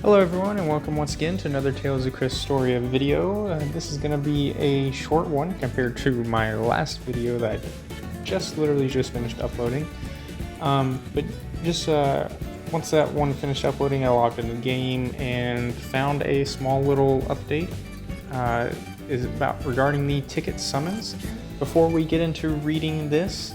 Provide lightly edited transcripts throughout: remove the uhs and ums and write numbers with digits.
Hello everyone and welcome once again to another Tales of Crestoria video. This is going to be a short one compared to my last video that I literally just finished uploading. But just once that one finished uploading, I logged into the game and found a small little update is about regarding the ticket summons. Before we get into reading this,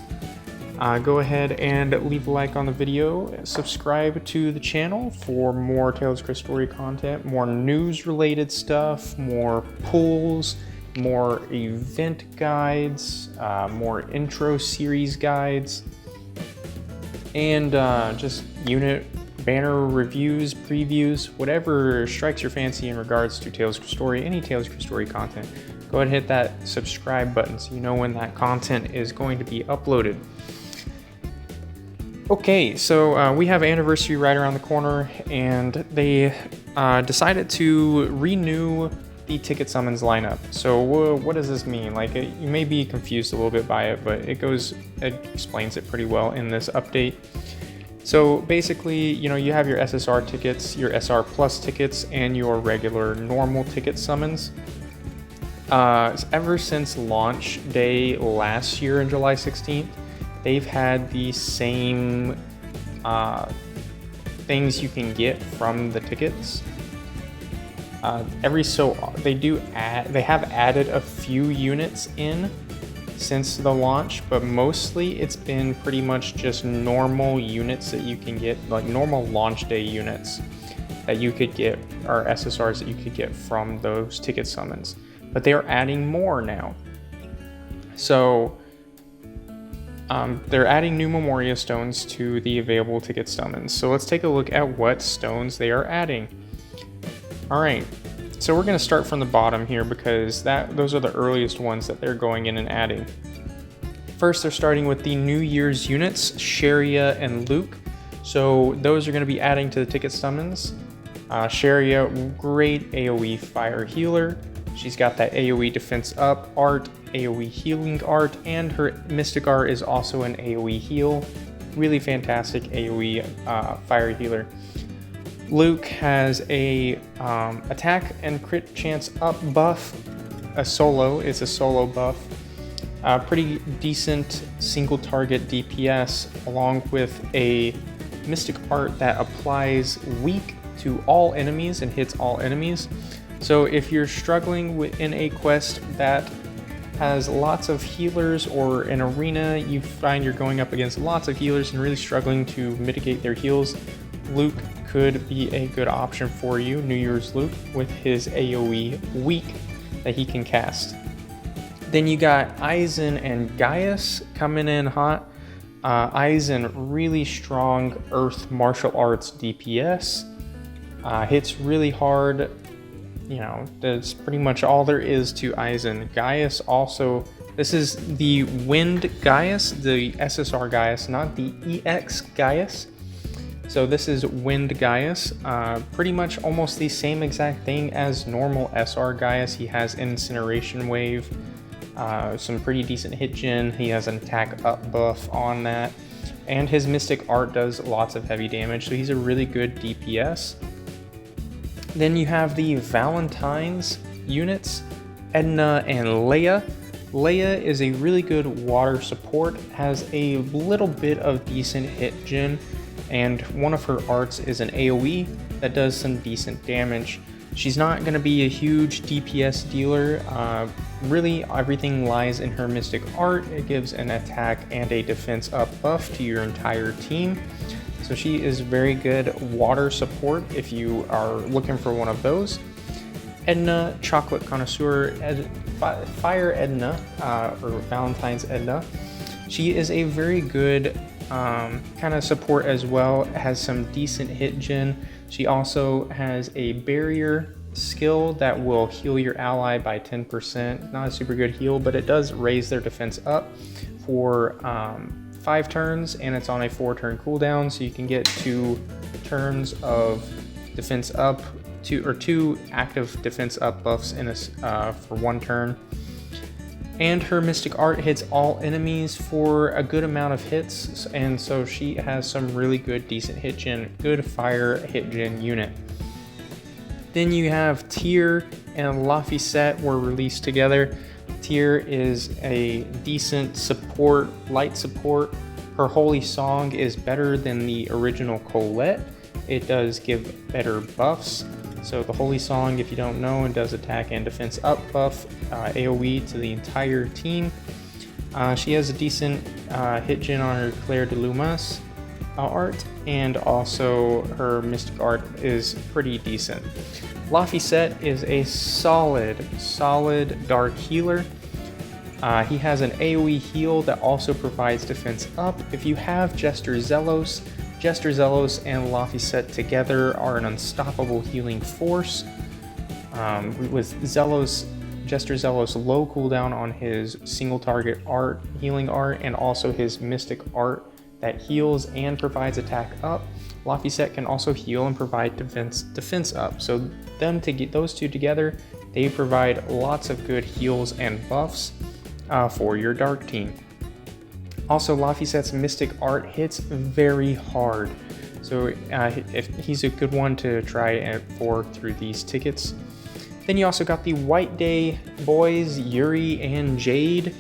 go ahead and leave a like on the video, subscribe to the channel for more Tales of Crestoria content, more news related stuff, more pulls, more event guides, more intro series guides, and just unit banner reviews, previews, whatever strikes your fancy in regards to Tales of Crestoria, any Tales of Crestoria content. Go ahead and hit that subscribe button so you know when that content is going to be uploaded. Okay, so we have anniversary right around the corner, and they decided to renew the ticket summons lineup. So what does this mean? Like, you may be confused a little bit by it, but it explains it pretty well in this update. So basically, you have your SSR tickets, your SR Plus tickets, and your regular normal ticket summons. Ever since launch day last year on July 16th, they've had the same things you can get from the tickets. They have added a few units in since the launch, but mostly it's been pretty much just normal units that you can get, like normal launch day units that you could get, or SSRs that you could get from those ticket summons. But they are adding more now. So they're adding new Memoria stones to the available ticket summons. So let's take a look at what stones they are adding. Alright, so we're going to start from the bottom here because those are the earliest ones that they're going in and adding. First, they're starting with the New Year's units, Sharia and Luke. So those are going to be adding to the ticket summons. Sharia, great AoE fire healer. She's got that AoE defense up art, AoE healing art, and her mystic art is also an AoE heal. Really fantastic AoE fire healer. Luke has a attack and crit chance up buff. It's a solo buff. Pretty decent single target DPS, along with a mystic art that applies weak to all enemies and hits all enemies. So if you're struggling in a quest that has lots of healers, or an arena you find you're going up against lots of healers and really struggling to mitigate their heals, Luke could be a good option for you, New Year's Luke, with his AoE weak that he can cast. Then you got Aizen and Gaius coming in hot. Aizen, really strong earth martial arts DPS, hits really hard. That's pretty much all there is to Aizen. Gaius also, this is the Wind Gaius, the SSR Gaius, not the EX Gaius. So this is Wind Gaius, pretty much almost the same exact thing as normal SR Gaius. He has Incineration Wave, some pretty decent hit gen. He has an attack up buff on that, and his Mystic Art does lots of heavy damage, so he's a really good DPS. Then you have the Valentine's units, Edna and Leia. Leia is a really good water support, has a little bit of decent hit gen, and one of her arts is an AoE that does some decent damage. She's not going to be a huge DPS dealer. Really, everything lies in her Mystic Art. It gives an attack and a defense up buff to your entire team. So she is very good water support if you are looking for one of those. Edna, Chocolate Connoisseur, Fire Edna, or Valentine's Edna. She is a very good kind of support as well, has some decent hit gen. She also has a barrier skill that will heal your ally by 10%. Not a super good heal, but it does raise their defense up for 5 turns, and it's on a 4-turn cooldown, so you can get 2 turns of defense up, 2 active defense up buffs for 1 turn. And her Mystic Art hits all enemies for a good amount of hits, and so she has some really good decent hit gen, good fire hit gen unit. Then you have Tyr and Laphicet were released together. Tyr is a decent support, light support. Her holy song is better than the original Colette. It does give better buffs. So the holy song, if you don't know, it does attack and defense up buff, AoE to the entire team. She has a decent hit gen on her Claire de Lumas art, and also her mystic art is pretty decent. Laphicet is a solid dark healer. He has an AoE heal that also provides defense up. If you have Jester Zelos and Laphicet together are an unstoppable healing force. With Jester Zelos low cooldown on his single target art, healing art, and also his mystic art that heals and provides attack up. Laphicet can also heal and provide defense up. So them to get those two together, they provide lots of good heals and buffs for your dark team. Also, Laphicet's mystic art hits very hard, so if he's a good one to try for through these tickets. Then you also got the White Day boys, Yuri and Jade.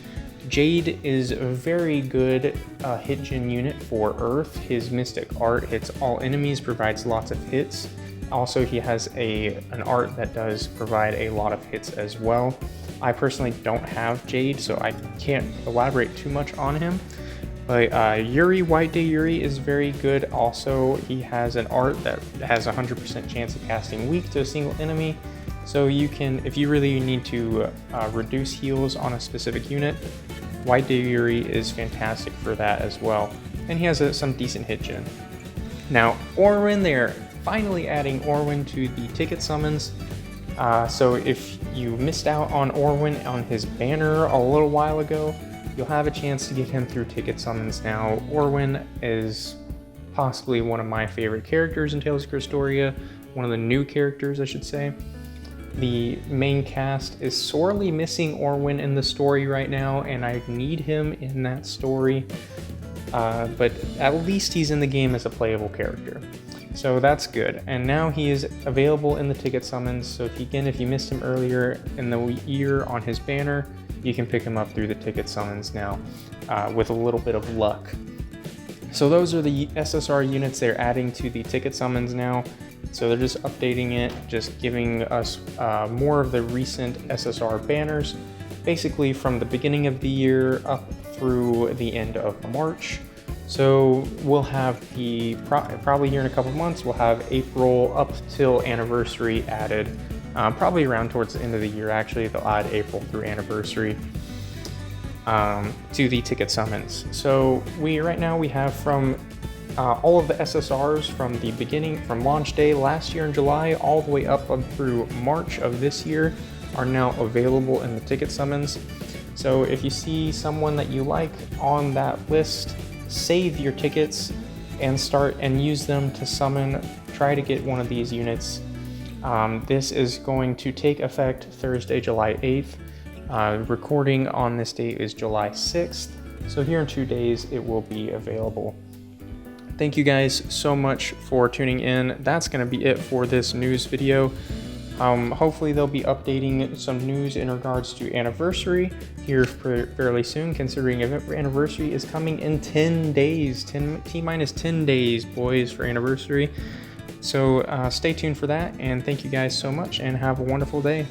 Jade is a very good hit gen unit for Earth. His mystic art hits all enemies, provides lots of hits. Also, he has an art that does provide a lot of hits as well. I personally don't have Jade, so I can't elaborate too much on him. But Yuri, White Day Yuri is very good. Also, he has an art that has a 100% chance of casting weak to a single enemy. So you can, if you really need to reduce heals on a specific unit, White Day Yuri is fantastic for that as well. And he has some decent hit gen. Now, Orwin, they're finally adding Orwin to the ticket summons. So if you missed out on Orwin on his banner a little while ago, you'll have a chance to get him through ticket summons now. Orwin is possibly one of my favorite characters in Tales of Crestoria, one of the new characters, I should say. The main cast is sorely missing Orwin in the story right now, and I need him in that story. But at least he's in the game as a playable character. So that's good. And now he is available in the ticket summons. So if you missed him earlier in the year on his banner, you can pick him up through the ticket summons now with a little bit of luck. So those are the SSR units they're adding to the ticket summons now. So they're just updating it, just giving us more of the recent SSR banners, basically from the beginning of the year up through the end of March. So we'll have probably here in a couple of months, we'll have April up till anniversary added, probably around towards the end of the year actually, they'll add April through anniversary to the ticket summons. So right now we have from all of the SSRs from the beginning, from launch day last year in July, all the way up through March of this year are now available in the ticket summons. So if you see someone that you like on that list, save your tickets and start and use them to summon. Try to get one of these units. This is going to take effect Thursday, July 8th. Recording on this date is July 6th. So here in 2 days, it will be available. Thank you guys so much for tuning in. That's going to be it for this news video. Hopefully they'll be updating some news in regards to anniversary here fairly soon, considering anniversary is coming in 10 days, T-minus 10 days, boys, for anniversary. So stay tuned for that, and thank you guys so much, and have a wonderful day.